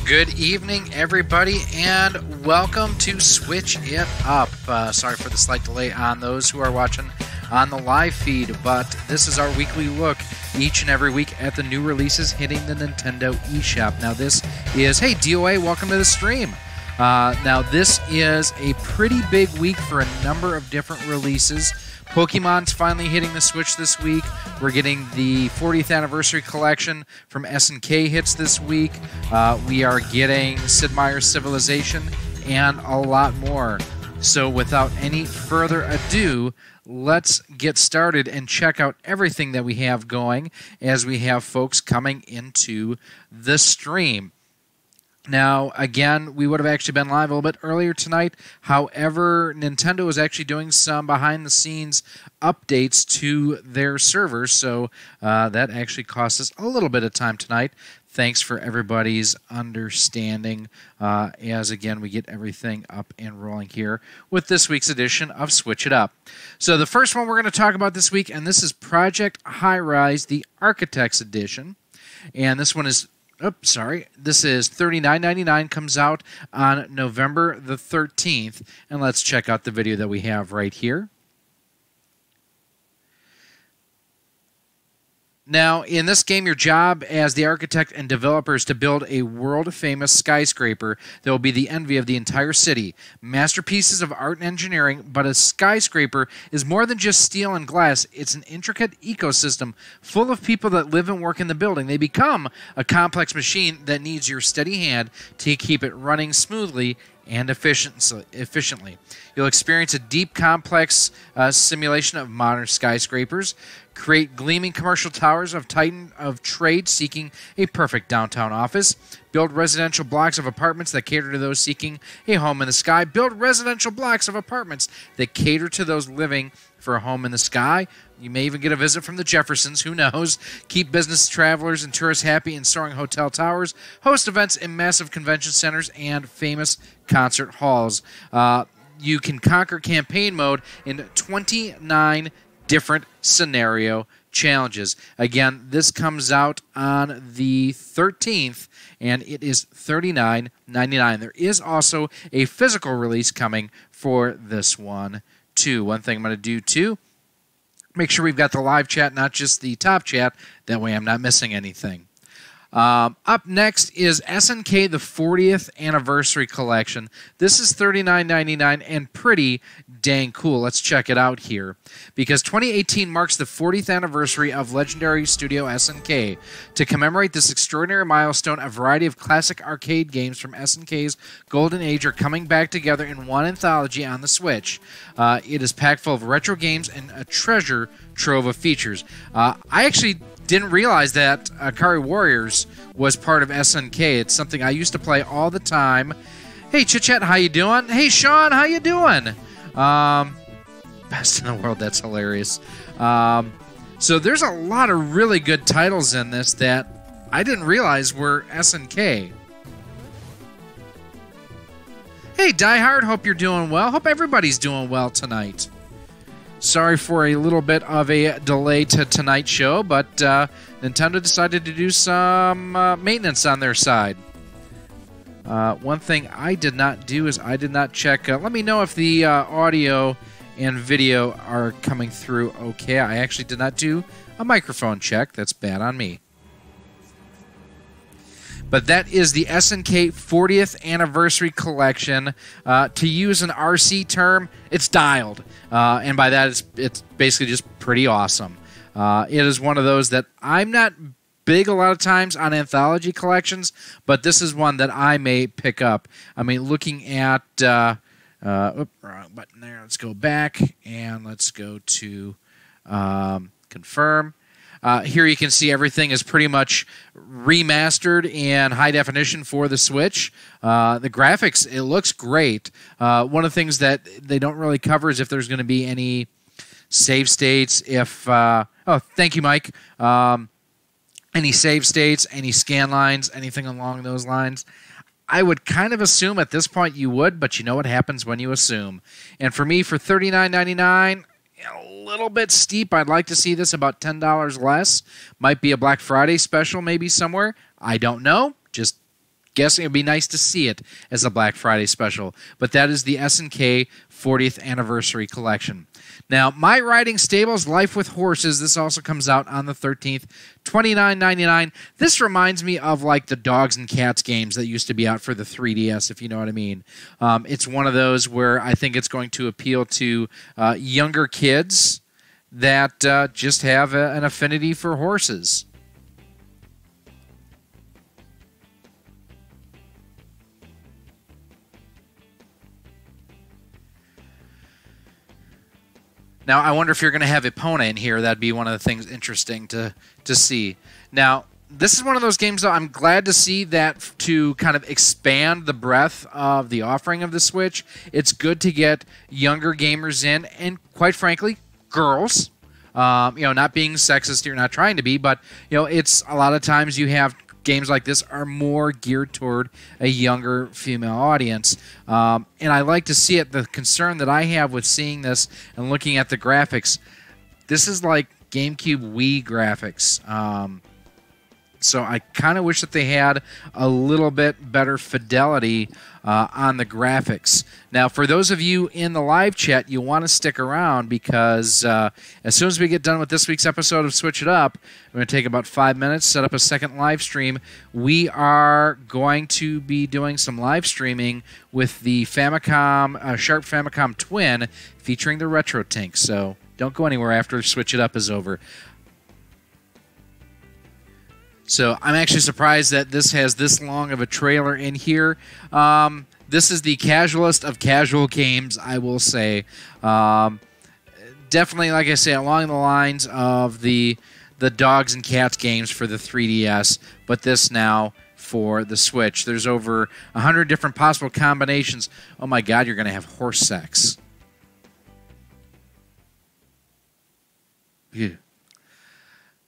Good evening, everybody, and welcome to Switch It Up. Sorry for the slight delay on those who are watching on the live feed, but this is our weekly look each and every week at the new releases hitting the Nintendo eShop. Now this is, hey DOA, welcome to the stream. Now this is a pretty big week for a number of different releases. Pokemon's finally hitting the Switch this week. We're getting the 40th anniversary collection from SNK hits this week. We are getting Sid Meier's Civilization and a lot more. So without any further ado, let's get started and check out everything that we have going as we have folks coming into the stream. Now, again, we would have actually been live a little bit earlier tonight. However, Nintendo is actually doing some behind-the-scenes updates to their servers, so that actually cost us a little bit of time tonight. Thanks for everybody's understanding as, again, we get everything up and rolling here with this week's edition of Switch It Up. So the first one we're going to talk about this week, and this is Project Highrise, the Architects Edition. And this one is... Oops, sorry. This is $39.99, comes out on November the 13th. And let's check out the video that we have right here. Now, in this game, your job as the architect and developer is to build a world-famous skyscraper that will be the envy of the entire city. Masterpieces of art and engineering, but a skyscraper is more than just steel and glass. It's an intricate ecosystem full of people that live and work in the building. They become a complex machine that needs your steady hand to keep it running smoothly and efficiently. You'll experience a deep, complex simulation of modern skyscrapers, create gleaming commercial towers of titan of trade seeking a perfect downtown office, build residential blocks of apartments that cater to those seeking a home in the sky, build residential blocks of apartments that cater to those living for a home in the sky. You may even get a visit from the Jeffersons, who knows. Keep business travelers and tourists happy in soaring hotel towers, host events in massive convention centers and famous concert halls. You can conquer campaign mode in 29 different scenario challenges. Again, this comes out on the 13th, and it is $39.99. There is also a physical release coming for this one, too. One thing I'm going to do, too, make sure we've got the live chat, not just the top chat. That way I'm not missing anything. Up next is SNK, the 40th Anniversary Collection. This is $39.99 and pretty dang cool. Let's check it out here. Because 2018 marks the 40th anniversary of legendary studio SNK. To commemorate this extraordinary milestone, a variety of classic arcade games from SNK's golden age are coming back together in one anthology on the Switch. It is packed full of retro games and a treasure trove of features. I actually didn't realize that Akari Warriors was part of SNK. It's something I used to play all the time. Hey, Chit Chat, how you doing? Hey, Sean, how you doing? Best in the world, that's hilarious. So there's a lot of really good titles in this that I didn't realize were SNK. Hey, Die Hard, hope you're doing well. Hope everybody's doing well tonight. Sorry for a little bit of a delay to tonight's show, but Nintendo decided to do some maintenance on their side. One thing I did not do is I did not check. Let me know if the audio and video are coming through okay. I actually did not do a microphone check. That's bad on me. But that is the SNK 40th Anniversary Collection. To use an RC term, it's dialed. And by that, it's basically just pretty awesome. It is one of those that I'm not big a lot of times on anthology collections, but this is one that I may pick up. I mean, looking at... wrong button there. Let's go back, and let's go to confirm. Here you can see everything is pretty much remastered in high definition for the Switch. The graphics, it looks great. One of the things that they don't really cover is if there's going to be any save states. If oh, thank you, Mike. Any save states, any scan lines, anything along those lines. I would kind of assume at this point you would, but you know what happens when you assume. And for me, for $39.99, a little bit steep. I'd like to see this about $10 less. Might be a Black Friday special maybe somewhere. I don't know. Just guessing it would be nice to see it as a Black Friday special. But that is the SNK 40th Anniversary Collection. Now, My Riding Stables Life with Horses, this also comes out on the 13th, $29.99. This reminds me of like the Dogs and Cats games that used to be out for the 3DS, if you know what I mean. It's one of those where I think it's going to appeal to younger kids that just have an affinity for horses. Now, I wonder if you're going to have Epona in here. That'd be one of the things interesting to see. Now, this is one of those games, though, I'm glad to see that to kind of expand the breadth of the offering of the Switch. It's good to get younger gamers in, and quite frankly, girls. Not being sexist, you're not trying to be, but it's a lot of times you have games like this are more geared toward a younger female audience. And I like to see it. The concern that I have with seeing this and looking at the graphics, this is like GameCube Wii graphics. So I kind of wish that they had a little bit better fidelity on the graphics. Now, for those of you in the live chat, you want to stick around because as soon as we get done with this week's episode of Switch It Up, we're going to take about 5 minutes, set up a second live stream. We are going to be doing some live streaming with the Famicom, Sharp Famicom Twin featuring the Retro Tank. So don't go anywhere after Switch It Up is over. So I'm actually surprised that this has this long of a trailer in here. This is the casualest of casual games, I will say. Definitely, like I say, along the lines of the Dogs and Cats games for the 3DS, but this now for the Switch. There's over 100 different possible combinations. Oh my God, you're going to have horse sex. Yeah.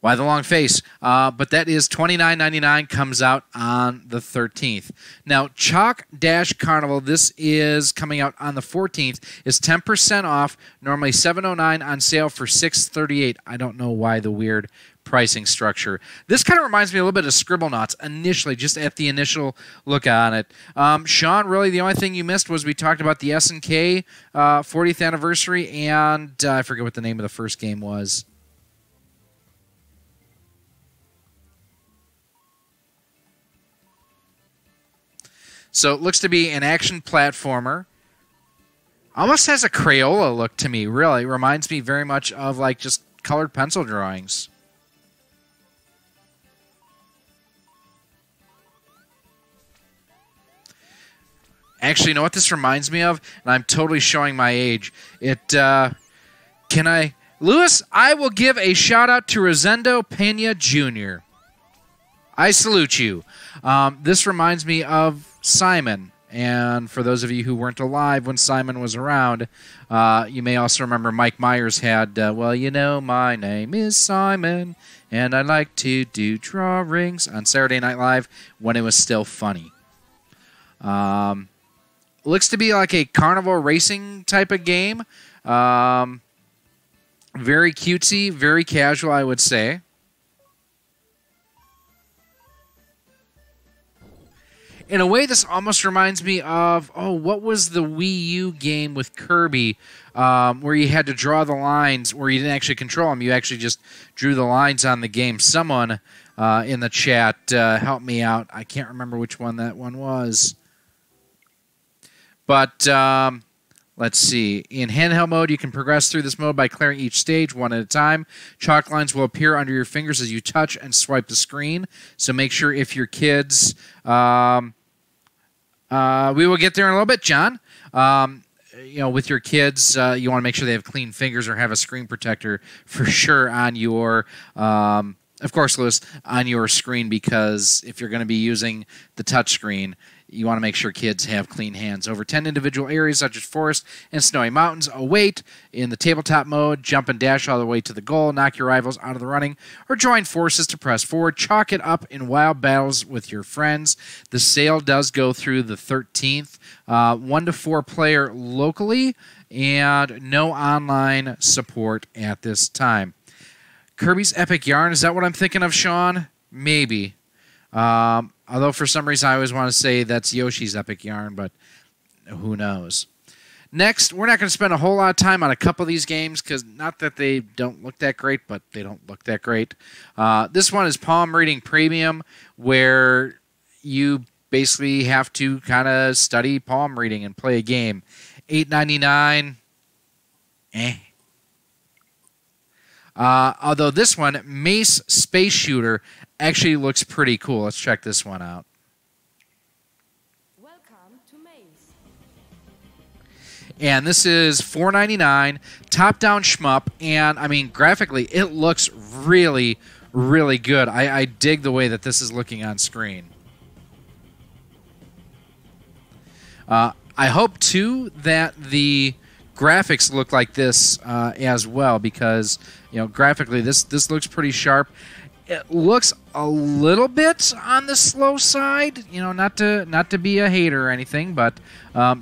Why the long face? But that is $29.99, comes out on the 13th. Now, Choc Carnival, this is coming out on the 14th, is 10% off, normally $7.09 on sale for $6.38. I don't know why the weird pricing structure. This kind of reminds me a little bit of Scribblenauts initially, just at the initial look on it. Sean, really the only thing you missed was we talked about the SNK 40th anniversary, and I forget what the name of the first game was. So it looks to be an action platformer. Almost has a Crayola look to me, really. Reminds me very much of like just colored pencil drawings. Actually, you know what this reminds me of? And I'm totally showing my age. Lewis, I will give a shout out to Rosendo Pena Jr. I salute you. This reminds me of Simon, and for those of you who weren't alive when Simon was around, you may also remember Mike Myers had, well, you know, my name is Simon, and I like to do drawings on Saturday Night Live when it was still funny. Looks to be like a carnival racing type of game. Very cutesy, very casual, I would say. In a way, this almost reminds me of, what was the Wii U game with Kirby where you had to draw the lines, where you didn't actually control them, you actually just drew the lines on the game. Someone in the chat help me out. I can't remember which one that one was. But let's see. In handheld mode, you can progress through this mode by clearing each stage one at a time. Chalk lines will appear under your fingers as you touch and swipe the screen. So make sure if your kids... we will get there in a little bit, John. With your kids, you want to make sure they have clean fingers or have a screen protector for sure on your... of course, Lewis, on your screen, because if you're going to be using the touch screen, you want to make sure kids have clean hands. Over 10 individual areas such as forest and snowy mountains await. In the tabletop mode, jump and dash all the way to the goal, knock your rivals out of the running, or join forces to press forward. Chalk it up in wild battles with your friends. The sale does go through the 13th. 1 to 4 player locally, and no online support at this time. Kirby's Epic Yarn, is that what I'm thinking of, Sean? Maybe. Although for some reason I always want to say that's Yoshi's Epic Yarn, but who knows. Next, we're not going to spend a whole lot of time on a couple of these games because not that they don't look that great, but they don't look that great. This one is Palm Reading Premium, where you basically have to kind of study palm reading and play a game. $8.99. Although this one, Mace Space Shooter, actually looks pretty cool. Let's check this one out. Welcome to Mace. And this is $4.99, top-down shmup, and I mean, graphically, it looks really, really good. I dig the way that this is looking on screen. I hope, too, that the graphics look like this as well, because, you know, graphically, this looks pretty sharp. It looks a little bit on the slow side, you know, not to be a hater or anything, but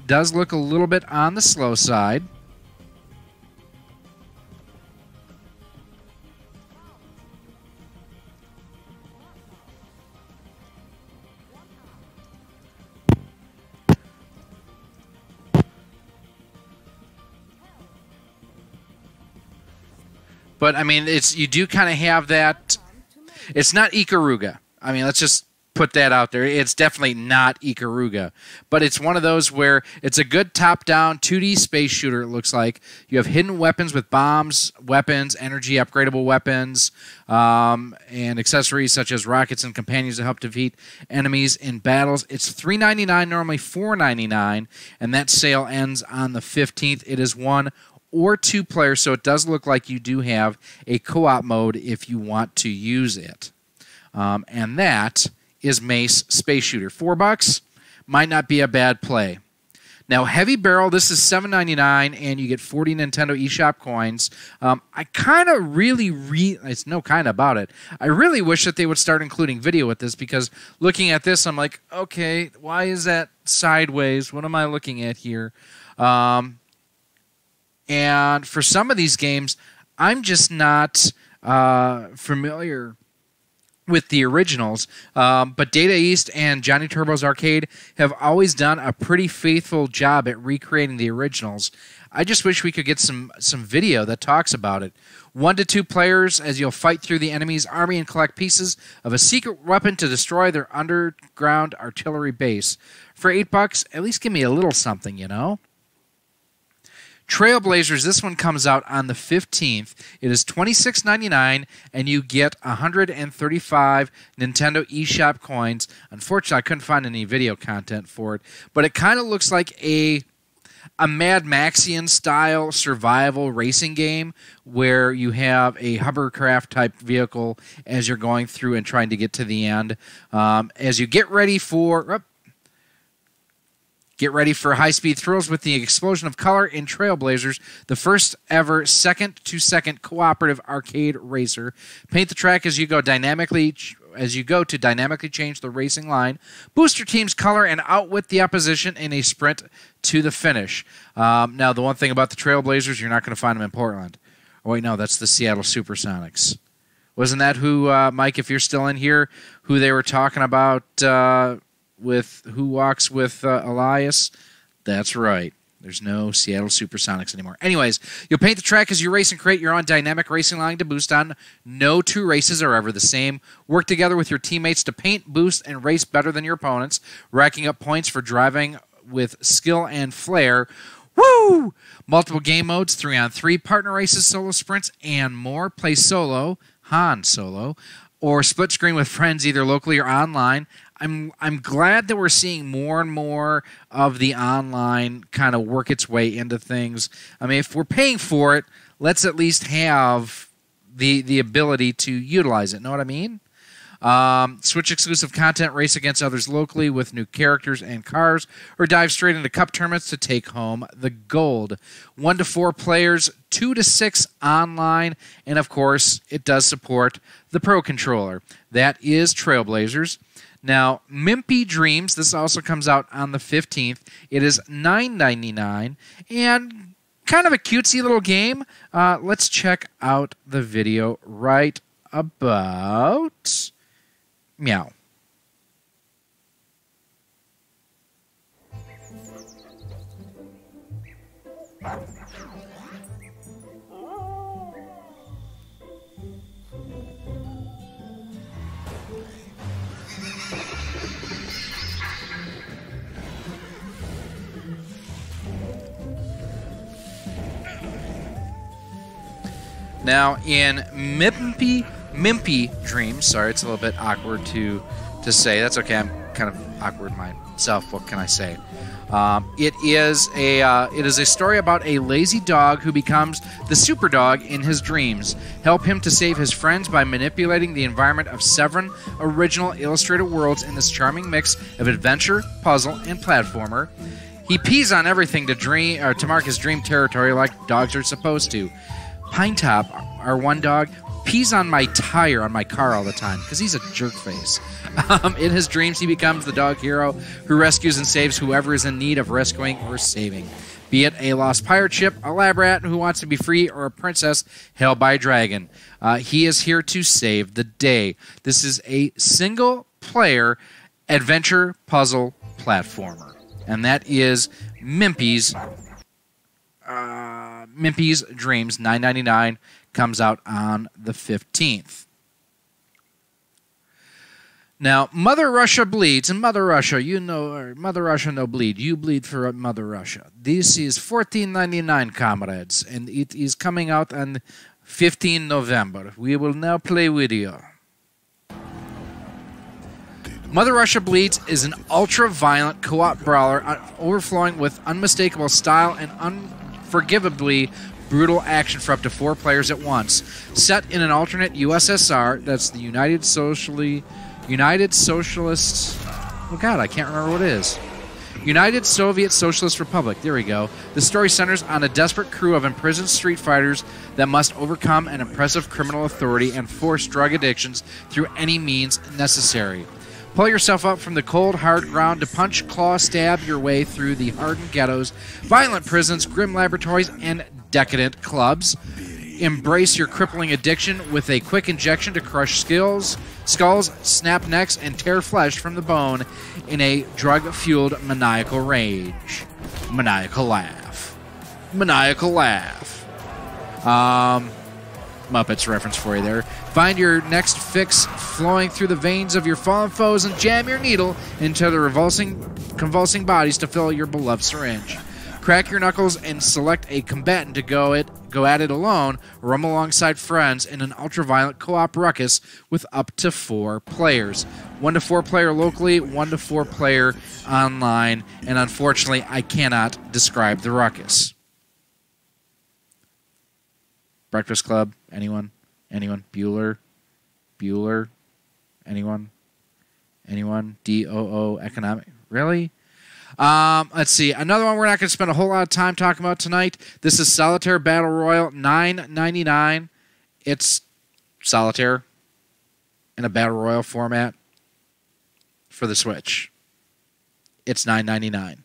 does look a little bit on the slow side. But I mean, you do kind of have that. It's not Ikaruga. I mean, let's just put that out there. It's definitely not Ikaruga. But it's one of those where it's a good top-down 2D space shooter, it looks like. You have hidden weapons with bombs, weapons, energy upgradable weapons, and accessories such as rockets and companions to help defeat enemies in battles. It's $3.99, normally $4.99, and that sale ends on the 15th. It is 1 or 2 players, so it does look like you do have a co-op mode if you want to use it. And that is Mace Space Shooter. $4 might not be a bad play. Now, Heavy Barrel, this is $7.99, and you get 40 Nintendo eShop coins. I kind of it's no kind about it. I really wish that they would start including video with this, because looking at this, I'm like, okay, why is that sideways? What am I looking at here? And for some of these games, I'm just not familiar with the originals. But Data East and Johnny Turbo's Arcade have always done a pretty faithful job at recreating the originals. I just wish we could get some video that talks about it. 1 to 2 players as you'll fight through the enemy's army and collect pieces of a secret weapon to destroy their underground artillery base. For $8, at least give me a little something, you know? Trailblazers, this one comes out on the 15th. It is $26.99, and you get 135 Nintendo eShop coins. Unfortunately, I couldn't find any video content for it, but it kind of looks like a Mad Maxian style survival racing game where you have a hovercraft type vehicle as you're going through and trying to get to the end. As you get ready for high-speed thrills with the explosion of color in Trailblazers, the first ever second-to-second cooperative arcade racer. Paint the track as you go to dynamically change the racing line. Boost your team's color and outwit the opposition in a sprint to the finish. Now, the one thing about the Trailblazers, you're not going to find them in Portland. Oh, wait, no, that's the Seattle Supersonics. Wasn't that who, Mike, if you're still in here, who they were talking about with Who Walks with Elias? That's right. There's no Seattle Supersonics anymore. Anyways, you'll paint the track as you race and create your own dynamic racing line to boost on. No 2 races are ever the same. Work together with your teammates to paint, boost, and race better than your opponents, racking up points for driving with skill and flair. Woo! Multiple game modes, 3-on-3, partner races, solo sprints, and more. Play solo, Han Solo, or split screen with friends either locally or online. I'm glad that we're seeing more and more of the online kind of work its way into things. I mean, if we're paying for it, let's at least have the ability to utilize it. Know what I mean? Switch exclusive content, race against others locally with new characters and cars, or dive straight into cup tournaments to take home the gold. 1 to 4 players, 2 to 6 online, and of course, it does support the Pro Controller. That is Trailblazers. Now, Mimpi Dreams, this also comes out on the 15th. It is $9.99, and kind of a cutesy little game. Let's check out the video right about... Meow. Now, in Mimpi Dreams, sorry, it's a little bit awkward to say. That's okay. I'm kind of awkward myself. What can I say? It is a story about a lazy dog who becomes the super dog in his dreams. Help him to save his friends by manipulating the environment of 7 original illustrated worlds in this charming mix of adventure, puzzle, and platformer. He pees on everything to mark his dream territory like dogs are supposed to. Pine Top, our one dog, pees on my tire on my car all the time because he's a jerk face. In his dreams, he becomes the dog hero who rescues and saves whoever is in need of rescuing or saving. Be it a lost pirate ship, a lab rat who wants to be free, or a princess held by a dragon. He is here to save the day. This is a single-player adventure puzzle platformer. And that is Mimpi's Dreams, $9.99, comes out on the 15th. Now, Mother Russia bleeds, and Mother Russia, you know, or Mother Russia no bleed. You bleed for Mother Russia. This is $14.99, comrades, and it is coming out on 15 November. We will now play with you. Mother Russia Bleeds is an ultra-violent co-op brawler overflowing with unmistakable style and unforgivably brutal action for up to 4 players at once. Set in an alternate USSR, that's the United Socialist... Oh god, I can't remember what it is. United Soviet Socialist Republic. There we go. The story centers on a desperate crew of imprisoned street fighters that must overcome an impressive criminal authority and force drug addictions through any means necessary. Pull yourself up from the cold, hard ground to punch, claw, stab your way through the hardened ghettos, violent prisons, grim laboratories, and decadent clubs. Embrace your crippling addiction with a quick injection to crush skulls, snap necks, and tear flesh from the bone in a drug-fueled maniacal rage. Maniacal laugh. Maniacal laugh. Muppets reference for you there. Find your next fix flowing through the veins of your fallen foes and jam your needle into the convulsing bodies to fill your beloved syringe. Crack your knuckles and select a combatant to go at it alone or roam alongside friends in an ultra-violent co-op ruckus with up to 4 players. 1 to 4 player locally, 1 to 4 player online, and unfortunately I cannot describe the ruckus. Breakfast Club, anyone? Anyone? Bueller? Anyone? DOO Economic? Really? Let's see. Another one we're not going to spend a whole lot of time talking about tonight. This is Solitaire Battle Royale, $9.99. It's Solitaire in a Battle Royale format for the Switch. It's $9.99.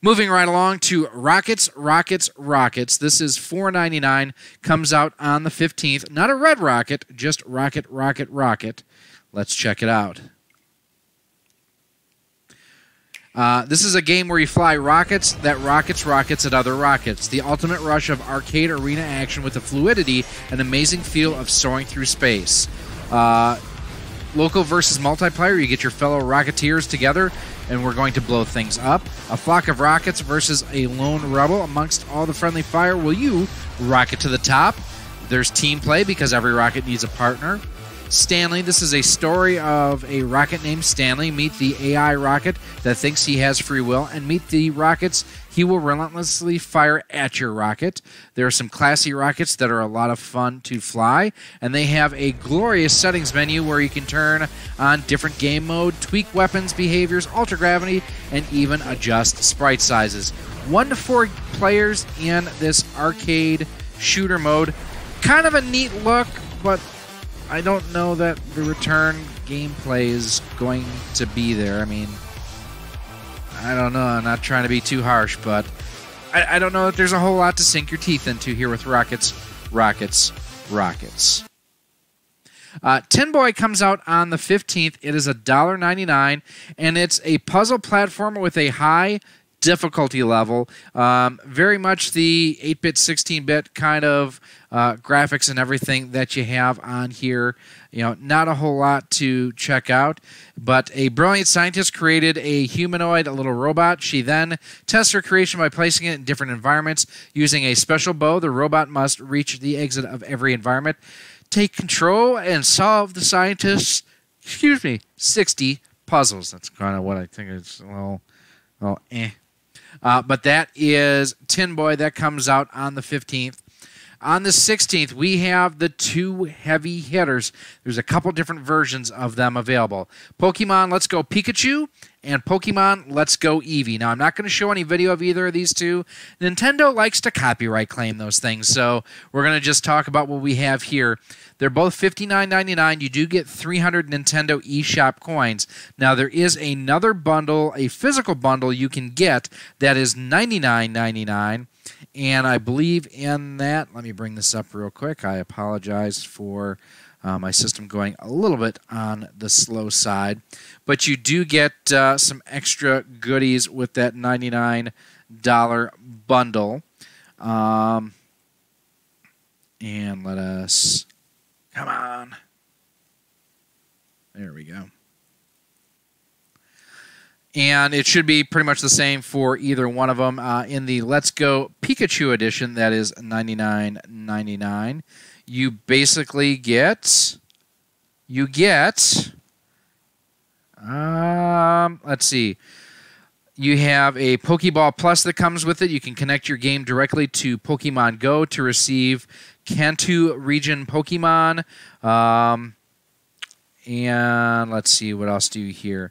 Moving right along to Rockets. This is $4.99. Comes out on the 15th. Not a red rocket, just Rocket. Let's check it out. This is a game where you fly rockets that rockets at other rockets. The ultimate rush of arcade arena action with the fluidity and amazing feel of soaring through space. Local versus multiplayer, you get your fellow Rocketeers together, and we're going to blow things up. A flock of rockets versus a lone rebel. Amongst all the friendly fire, will you rocket to the top? There's team play because every rocket needs a partner. Stanley, this is a story of a rocket named Stanley. Meet the AI rocket that thinks he has free will, and meet the rockets he will relentlessly fire at your rocket. There are some classy rockets that are a lot of fun to fly, and they have a glorious settings menu where you can turn on different game mode, tweak weapons, behaviors, alter gravity, and even adjust sprite sizes. 1 to 4 players in this arcade shooter mode. Kind of a neat look, but I don't know that the return gameplay is going to be there. I mean, I don't know. I'm not trying to be too harsh, but I don't know that there's a whole lot to sink your teeth into here with Rockets. Tinboy comes out on the 15th. It is $1.99, and it's a puzzle platformer with a high difficulty level. Very much the 8-bit, 16-bit kind of graphics and everything that you have on here. You know, not a whole lot to check out, but a brilliant scientist created a humanoid, a little robot. She then tests her creation by placing it in different environments. Using a special bow, the robot must reach the exit of every environment, take control, and solve the scientist's, 60 puzzles. That's kind of what I think is a little eh. But that is Tinboy. That comes out on the 15th. On the 16th, we have the two heavy hitters. There's a couple different versions of them available. Pokemon Let's Go Pikachu and Pokemon Let's Go Eevee. Now, I'm not going to show any video of either of these two. Nintendo likes to copyright claim those things, so we're going to just talk about what we have here. They're both $59.99. You do get 300 Nintendo eShop coins. Now, there is another bundle, a physical bundle you can get that is $99.99. And I believe in that, let me bring this up real quick. I apologize for my system going a little bit on the slow side. But you do get some extra goodies with that $99 bundle. And let us, come on. There we go. And it should be pretty much the same for either one of them. In the Let's Go Pikachu edition, that is $99.99. You basically get, let's see, you have a Pokeball Plus that comes with it. You can connect your game directly to Pokemon Go to receive Kanto region Pokemon. And let's see, what else do you hear?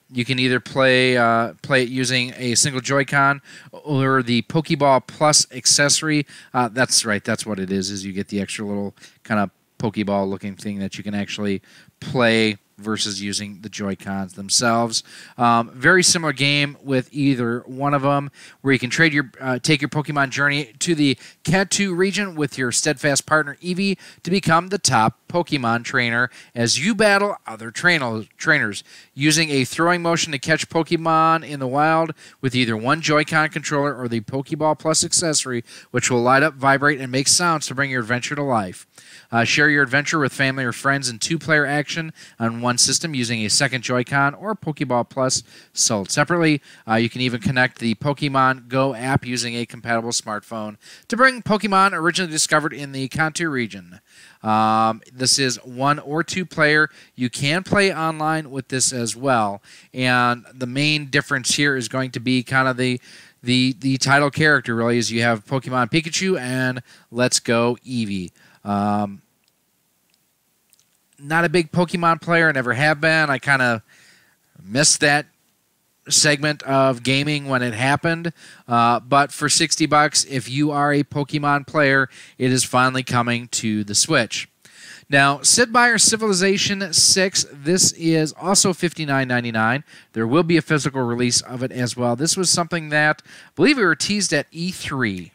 You can either play it using a single Joy-Con or the Pokeball Plus accessory. That's right. That's what it is you get the extra little kind of Pokeball-looking thing that you can actually play versus using the Joy-Cons themselves. Very similar game with either one of them, where you can take your Pokemon journey to the Kanto region with your steadfast partner Eevee to become the top Pokemon trainer as you battle other trainers, using a throwing motion to catch Pokemon in the wild with either one Joy-Con controller or the Pokeball Plus accessory, which will light up, vibrate, and make sounds to bring your adventure to life. Share your adventure with family or friends in two-player action on one system using a second Joy-Con or Pokeball Plus sold separately. You can even connect the Pokemon Go app using a compatible smartphone to bring Pokemon originally discovered in the Kanto region. This is one or two player. You can play online with this as well. And the main difference here is going to be kind of the title character, really, is you have Pokemon Pikachu and Let's Go Eevee. Not a big Pokemon player, never have been. I kind of missed that segment of gaming when it happened. But for $60, if you are a Pokemon player, it is finally coming to the Switch. Now, Sid Meier's Civilization 6, this is also $59.99. There will be a physical release of it as well. This was something that I believe we were teased at E3.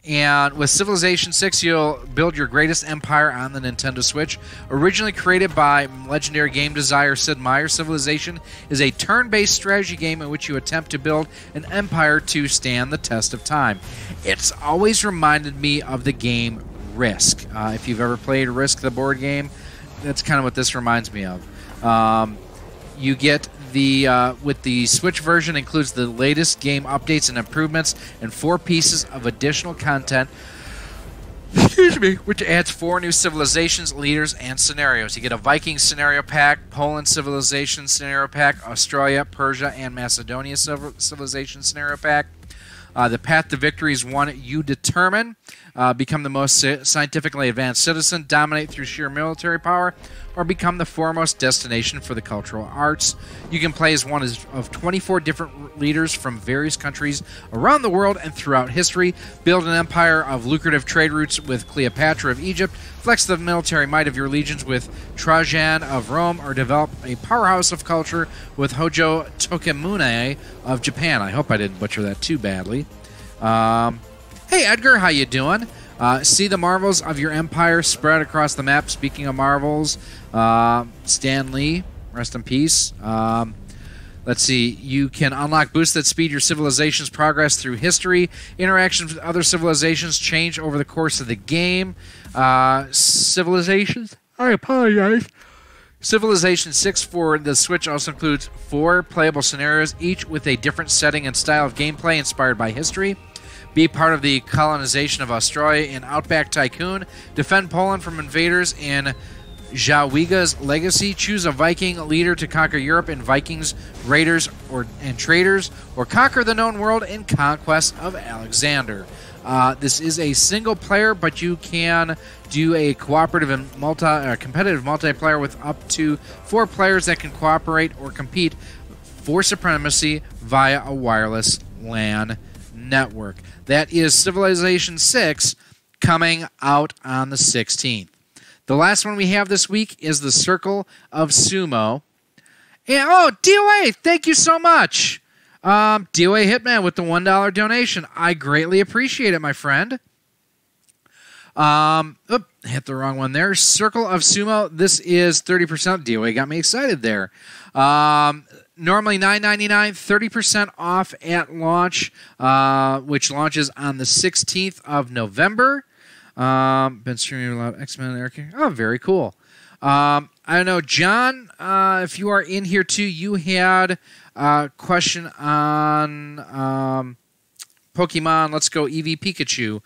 And with Civilization 6, you'll build your greatest empire on the Nintendo Switch. Originally created by legendary game designer Sid Meier, Civilization is a turn-based strategy game in which you attempt to build an empire to stand the test of time. It's always reminded me of the game Risk. If you've ever played Risk, the board game, that's kind of what this reminds me of. You get with the Switch version, includes the latest game updates and improvements and 4 pieces of additional content, which adds 4 new civilizations, leaders, and scenarios. You get a Viking scenario pack, Poland civilization scenario pack, Australia, Persia, and Macedonia civilization scenario pack. The path to victory is one you determine. Become the most scientifically advanced citizen, dominate through sheer military power, or become the foremost destination for the cultural arts. You can play as one of 24 different leaders from various countries around the world and throughout history. Build an empire of lucrative trade routes with Cleopatra of Egypt. Flex the military might of your legions with Trajan of Rome, or develop a powerhouse of culture with Hojo Tokimune of Japan. I hope I didn't butcher that too badly. Hey Edgar, how you doing? See the marvels of your empire spread across the map. Speaking of marvels, Stan Lee, rest in peace. Let's see. You can unlock boosts that speed your civilization's progress through history. Interactions with other civilizations change over the course of the game. Civilizations? I apologize. Civilization 6 for the Switch also includes 4 playable scenarios, each with a different setting and style of gameplay inspired by history. Be part of the colonization of Australia in Outback Tycoon. Defend Poland from invaders in Jawiga's Legacy. Choose a Viking leader to conquer Europe in Vikings, Raiders, and Traders, or conquer the known world in Conquest of Alexander. This is a single player, but you can do a cooperative and competitive multiplayer with up to 4 players that can cooperate or compete for supremacy via a wireless LAN network. That is Civilization 6 coming out on the 16th. The last one we have this week is the Circle of Sumo. And, oh, DOA, thank you so much. DOA Hitman with the $1 donation. I greatly appreciate it, my friend. Hit the wrong one there. Circle of Sumo. This is 30%. DOA got me excited there. Normally $9.99, 30% off at launch, which launches on the 16th of November. Been streaming a lot of X-Men and Eric. Oh, very cool. I don't know, John, if you are in here too, you had a question on Pokemon Let's Go Eevee Pikachu.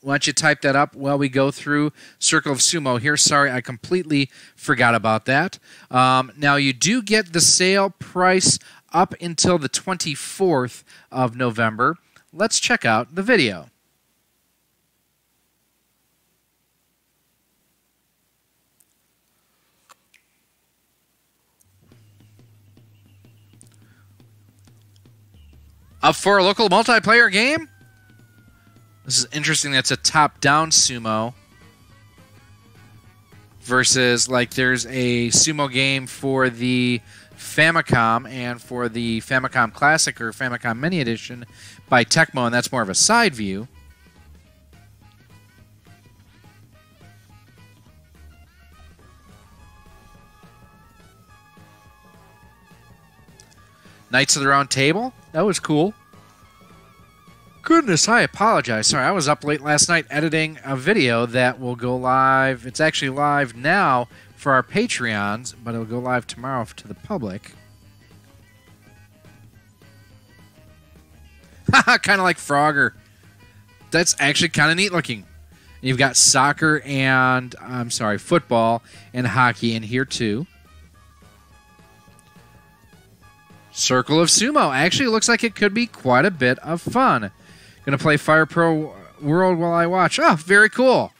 Why don't you type that up while we go through Circle of Sumo here? Sorry, I completely forgot about that. Now, you do get the sale price up until the 24th of November. Let's check out the video. Up for a local multiplayer game? This is interesting. That's a top-down sumo versus, like, there's a sumo game for the Famicom and for the Famicom Classic or Famicom Mini Edition by Tecmo, and that's more of a side view. Knights of the Round Table. That was cool. Goodness, I apologize. Sorry, I was up late last night editing a video that will go live. It's actually live now for our Patreons, but it'll go live tomorrow to the public. Kind of like Frogger. That's actually kind of neat looking. You've got soccer and, football and hockey in here too. Circle of Sumo. Actually, it looks like it could be quite a bit of fun. Going to play Fire Pro World while I watch. Oh, very cool.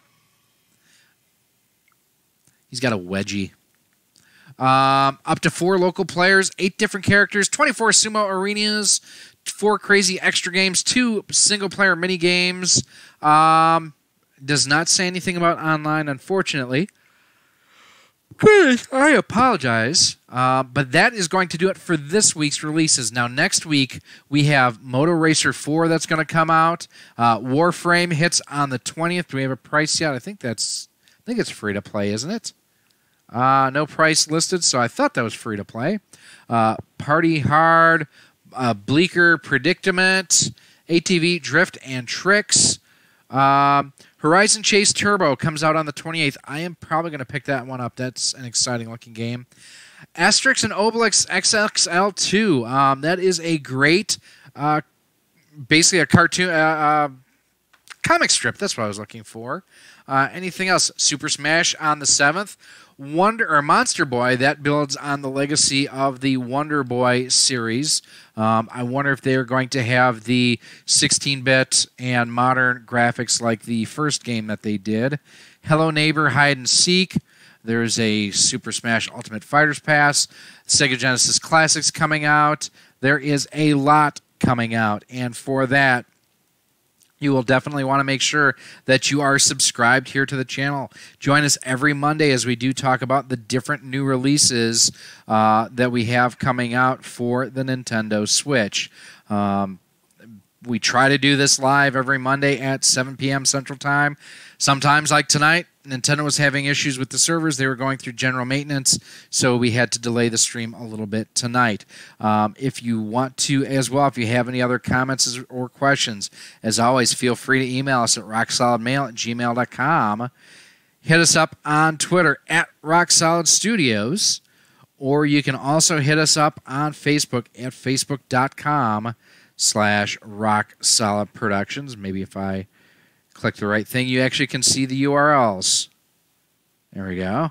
He's got a wedgie. Up to 4 local players, 8 different characters, 24 sumo arenas, 4 crazy extra games, 2 single-player mini-games. Does not say anything about online, unfortunately. I apologize, but that is going to do it for this week's releases. Now, next week, we have Moto Racer 4 that's going to come out. Warframe hits on the 20th. Do we have a price yet? I think it's free to play, isn't it? No price listed, so I thought that was free to play. Party Hard, Bleaker Predicament, ATV Drift and Tricks. Horizon Chase Turbo comes out on the 28th. I am probably going to pick that one up. That's an exciting-looking game. Asterix and Obelix XXL2. That is a great, basically a cartoon, comic strip. That's what I was looking for. Anything else? Super Smash on the 7th. Monster Boy, that builds on the legacy of the Wonder Boy series. I wonder if they're going to have the 16-bit and modern graphics like the first game that they did. Hello Neighbor Hide and Seek. There's a Super Smash Ultimate Fighters Pass. Sega Genesis Classics coming out. There is a lot coming out, and for that, you will definitely want to make sure that you are subscribed here to the channel. Join us every Monday as we do talk about the different new releases that we have coming out for the Nintendo Switch. We try to do this live every Monday at 7 p.m. Central Time. Sometimes, like tonight, Nintendo was having issues with the servers. They were going through general maintenance, so we had to delay the stream a little bit tonight. If you want to as well, if you have any other comments or questions, as always, feel free to email us at rocksolidmail@gmail.com. Hit us up on Twitter at RockSolidStudios, or you can also hit us up on Facebook at facebook.com/RockSolidProductions. Maybe if I click the right thing, you actually can see the URLs. There we go.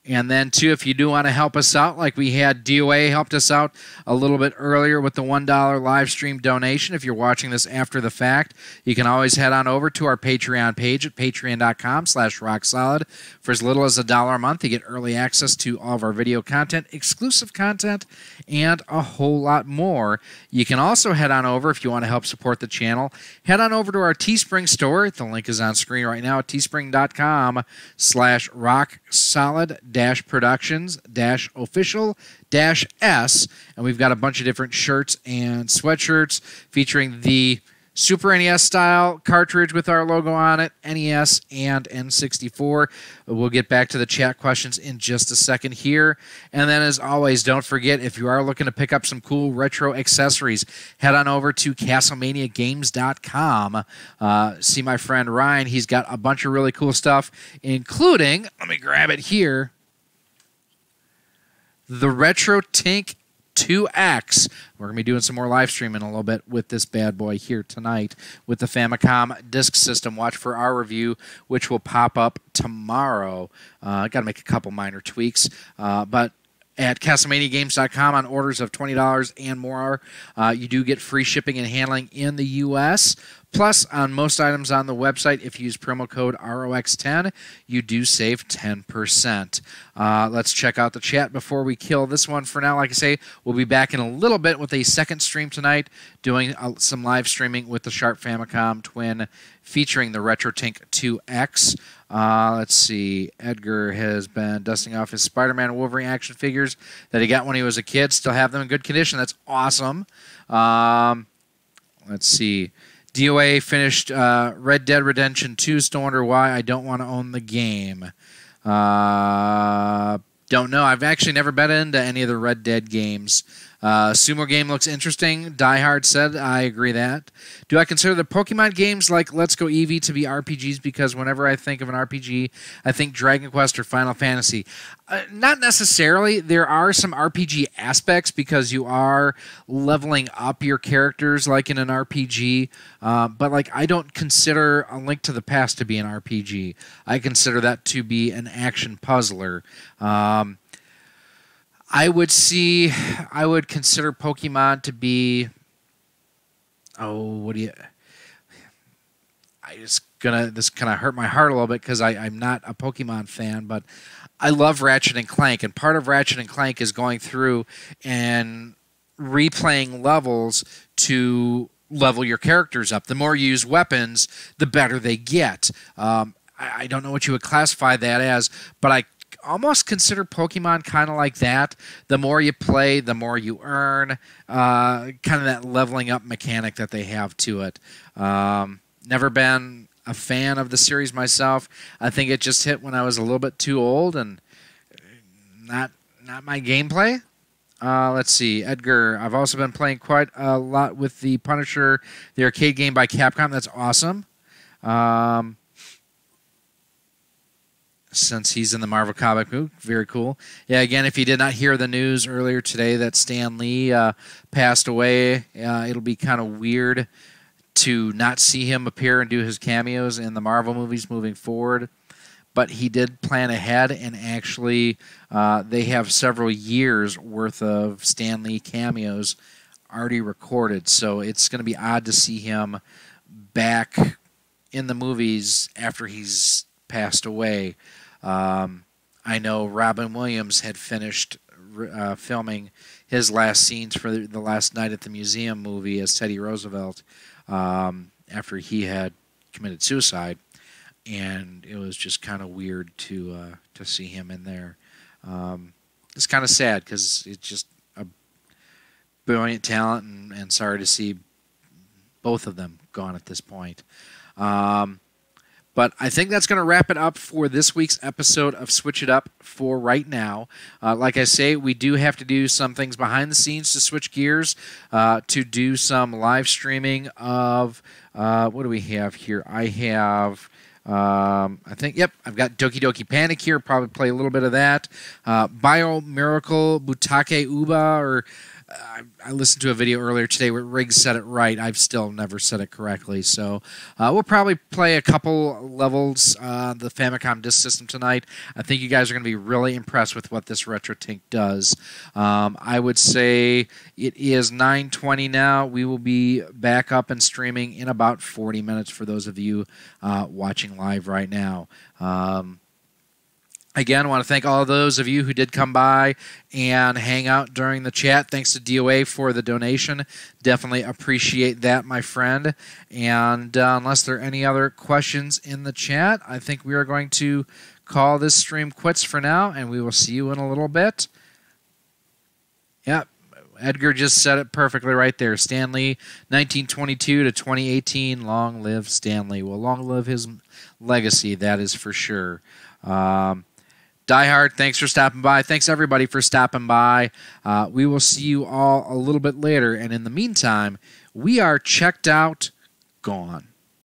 And then, too, if you do want to help us out, like we had DOA helped us out a little bit earlier with the $1 live stream donation. If you're watching this after the fact, you can always head on over to our Patreon page at patreon.com/rocksolid. For as little as $1 a month, you get early access to all of our video content, exclusive content, and a whole lot more. You can also head on over, if you want to help support the channel, head on over to our Teespring store. The link is on screen right now at teespring.com/rocksolid-productions-official-s, and we've got a bunch of different shirts and sweatshirts featuring the Super NES style cartridge with our logo on it, NES and N64. We'll get back to the chat questions in just a second here. And then, as always, don't forget, if you are looking to pick up some cool retro accessories, head on over to CastlemaniaGames.com. See my friend Ryan. He's got a bunch of really cool stuff, including, let me grab it here, the Retro Tink 2X. We're going to be doing some more live streaming a little bit with this bad boy here tonight with the Famicom Disk System. Watch for our review, which will pop up tomorrow. Got to make a couple minor tweaks, but at CastlemaniaGames.com on orders of $20 and more, you do get free shipping and handling in the U.S., Plus, on most items on the website, if you use promo code ROX10, you do save 10%. Let's check out the chat before we kill this one. For now, like I say, we'll be back in a little bit with a second stream tonight, doing some live streaming with the Sharp Famicom Twin featuring the RetroTink 2X. Let's see. Edgar has been dusting off his Spider-Man and Wolverine action figures that he got when he was a kid. Still have them in good condition. That's awesome. Let's see. DOA finished Red Dead Redemption 2. Still wonder why I don't want to own the game. Don't know. I've actually never been into any of the Red Dead games. Sumo game looks interesting. Die Hard said, I agree that. Do I consider the Pokemon games like Let's Go Eevee to be RPGs? Because whenever I think of an RPG, I think Dragon Quest or Final Fantasy. Not necessarily. There are some RPG aspects because you are leveling up your characters like in an RPG. But like I don't consider A Link to the Past to be an RPG. I consider that to be an action puzzler. I would consider Pokemon to be, this kind of hurt my heart a little bit because I'm not a Pokemon fan, but I love Ratchet and Clank, and part of Ratchet and Clank is going through and replaying levels to level your characters up. The more you use weapons, the better they get. I don't know what you would classify that as, but I almost consider Pokemon kind of like that. The more you play, the more you earn. Kind of that leveling up mechanic that they have to it. Never been a fan of the series myself. I think it just hit when I was a little bit too old and not my gameplay. Let's see. Edgar, I've also been playing quite a lot with the Punisher, the arcade game by Capcom. That's awesome. Since he's in the Marvel comic book. Very cool. Yeah, again, if you did not hear the news earlier today that Stan Lee passed away, it'll be kind of weird to not see him appear and do his cameos in the Marvel movies moving forward. But he did plan ahead, and actually they have several years' worth of Stan Lee cameos already recorded. So it's going to be odd to see him back in the movies after he's passed away. I know Robin Williams had finished filming his last scenes for the Last Night at the Museum movie as Teddy Roosevelt after he had committed suicide, and it was just kind of weird to see him in there. It's kind of sad because it's just a brilliant talent, and sorry to see Both of them gone at this point. But I think that's going to wrap it up for this week's episode of Switch It Up for right now. Like I say, we do have to do some things behind the scenes to switch gears, to do some live streaming of, what do we have here? I have, I think, yep, I've got Doki Doki Panic here. Probably play a little bit of that. Bio Miracle Butake Uba, or I listened to a video earlier today where Riggs said it right. I've still never said it correctly. So we'll probably play a couple levels the Famicom Disk System tonight. I think you guys are going to be really impressed with what this Retro Tink does. I would say it is 9:20 now. We will be back up and streaming in about 40 minutes for those of you watching live right now. Again, I want to thank all of those of you who did come by and hang out during the chat. Thanks to DOA for the donation. Definitely appreciate that, my friend. And unless there are any other questions in the chat, I think we are going to call this stream quits for now, and we will see you in a little bit. Yep. Edgar just said it perfectly right there. Stanley, 1922 to 2018. Long live Stanley. Well, long live his legacy, that is for sure. Die Hard, thanks for stopping by. Thanks, everybody, for stopping by. We will see you all a little bit later. And in the meantime, we are checked out, gone.